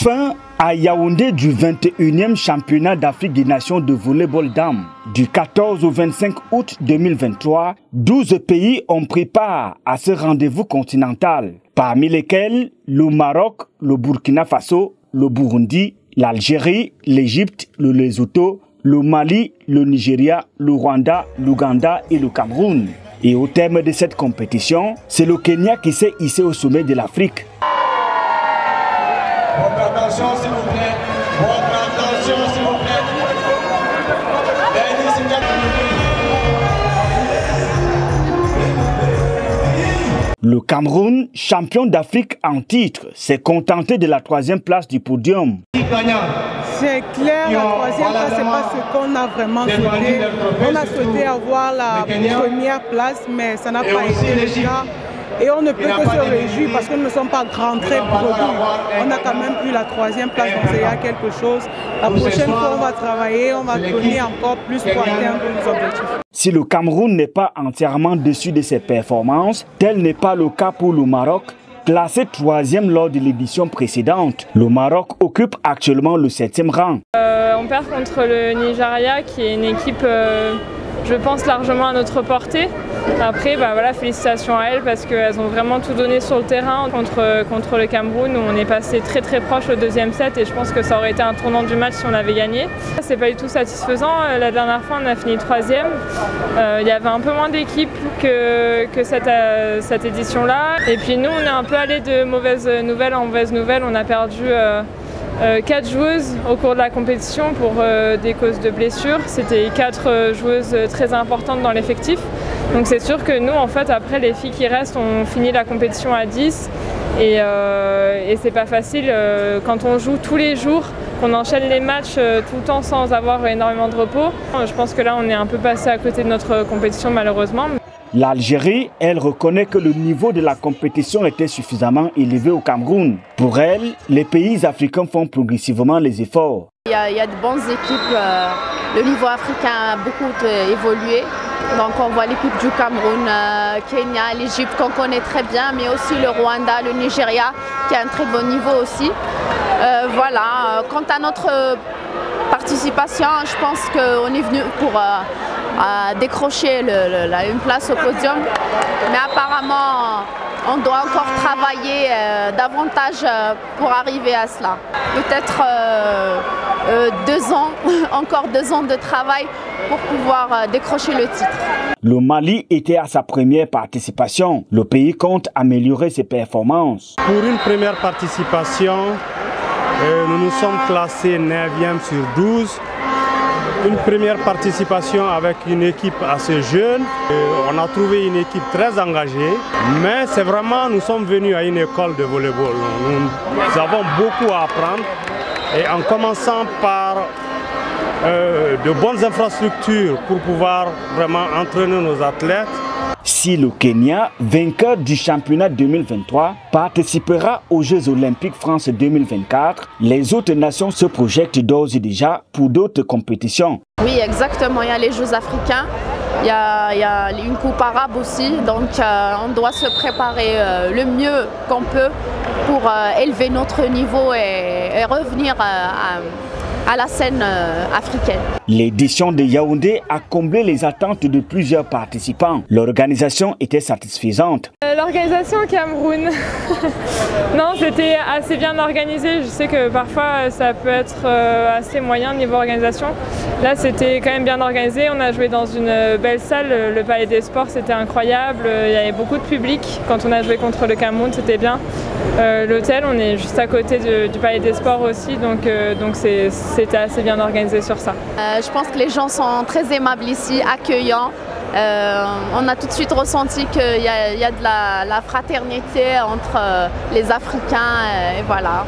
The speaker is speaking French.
Fin à Yaoundé du 21e championnat d'Afrique des Nations de volleyball dames. Du 14 au 25 août 2023, 12 pays ont pris part à ce rendez-vous continental, parmi lesquels le Maroc, le Burkina Faso, le Burundi, l'Algérie, l'Égypte, le Lesotho, le Mali, le Nigeria, le Rwanda, l'Ouganda et le Cameroun. Et au terme de cette compétition, c'est le Kenya qui s'est hissé au sommet de l'Afrique. Votre attention s'il vous plaît. Votre attention s'il vous plaît. Le Cameroun, champion d'Afrique en titre, s'est contenté de la 3e place du podium. C'est clair, la 3e place, c'est pas ce qu'on a vraiment souhaité. On a souhaité avoir la première place, mais ça n'a pas été le cas. Et on ne peut que se réjouir parce que nous ne sommes pas rentrés bredouilles. On a quand même eu la 3e place, donc c'est déjà quelque chose. La prochaine fois, on va travailler, on va donner encore plus pour atteindre nos objectifs. Si le Cameroun n'est pas entièrement déçu de ses performances, tel n'est pas le cas pour le Maroc, classé 3e lors de l'édition précédente. Le Maroc occupe actuellement le 7e rang. On perd contre le Nigeria, qui est une équipe, je pense, largement à notre portée. Après, voilà, félicitations à elles parce qu'elles ont vraiment tout donné sur le terrain contre le Cameroun où on est passé très proche au 2e set et je pense que ça aurait été un tournant du match si on avait gagné. C'est pas du tout satisfaisant. La dernière fois, on a fini 3e. Il y avait un peu moins d'équipes que cette édition-là. Et puis nous, on est un peu allé de mauvaise nouvelle en mauvaise nouvelle. On a perdu 4 joueuses au cours de la compétition pour des causes de blessures. C'était 4 joueuses très importantes dans l'effectif. Donc c'est sûr que nous, en fait, après les filles qui restent, on finit la compétition à 10 et c'est pas facile quand on joue tous les jours, qu'on enchaîne les matchs tout le temps sans avoir énormément de repos. Je pense que là, on est un peu passé à côté de notre compétition malheureusement. L'Algérie, elle reconnaît que le niveau de la compétition était suffisamment élevé au Cameroun. Pour elle, les pays africains font progressivement les efforts. Il y a de bonnes équipes. Le niveau africain a beaucoup évolué. Donc on voit l'équipe du Cameroun, Kenya, l'Égypte qu'on connaît très bien, mais aussi le Rwanda, le Nigeria qui a un très bon niveau aussi. Voilà. Quant à notre participation, je pense qu'on est venu pour décrocher une place au podium. Mais apparemment, on doit encore travailler davantage pour arriver à cela. Peut-être 2 ans, encore 2 ans de travail pour pouvoir décrocher le titre. Le Mali était à sa première participation. Le pays compte améliorer ses performances. Pour une première participation, nous nous sommes classés 9e sur 12. Une première participation avec une équipe assez jeune. On a trouvé une équipe très engagée, mais c'est vraiment, nous sommes venus à une école de volleyball. Nous avons beaucoup à apprendre et en commençant par de bonnes infrastructures pour pouvoir vraiment entraîner nos athlètes. Si le Kenya, vainqueur du championnat 2023, participera aux Jeux Olympiques France 2024, les autres nations se projettent d'ores et déjà pour d'autres compétitions. Oui, exactement. Il y a les Jeux africains, il y a une coupe arabe aussi, donc on doit se préparer le mieux qu'on peut pour élever notre niveau et revenir à la scène africaine. L'édition de Yaoundé a comblé les attentes de plusieurs participants. L'organisation était satisfaisante. L'organisation au Cameroun, non, c'était assez bien organisé. Je sais que parfois ça peut être assez moyen niveau organisation. Là, c'était quand même bien organisé. On a joué dans une belle salle, le Palais des Sports, c'était incroyable. Il y avait beaucoup de public. Quand on a joué contre le Cameroun, c'était bien. L'hôtel, on est juste à côté du Palais des Sports aussi, donc c'était assez bien organisé sur ça. Je pense que les gens sont très aimables ici, accueillants. On a tout de suite ressenti qu'il y a de la fraternité entre les Africains et voilà.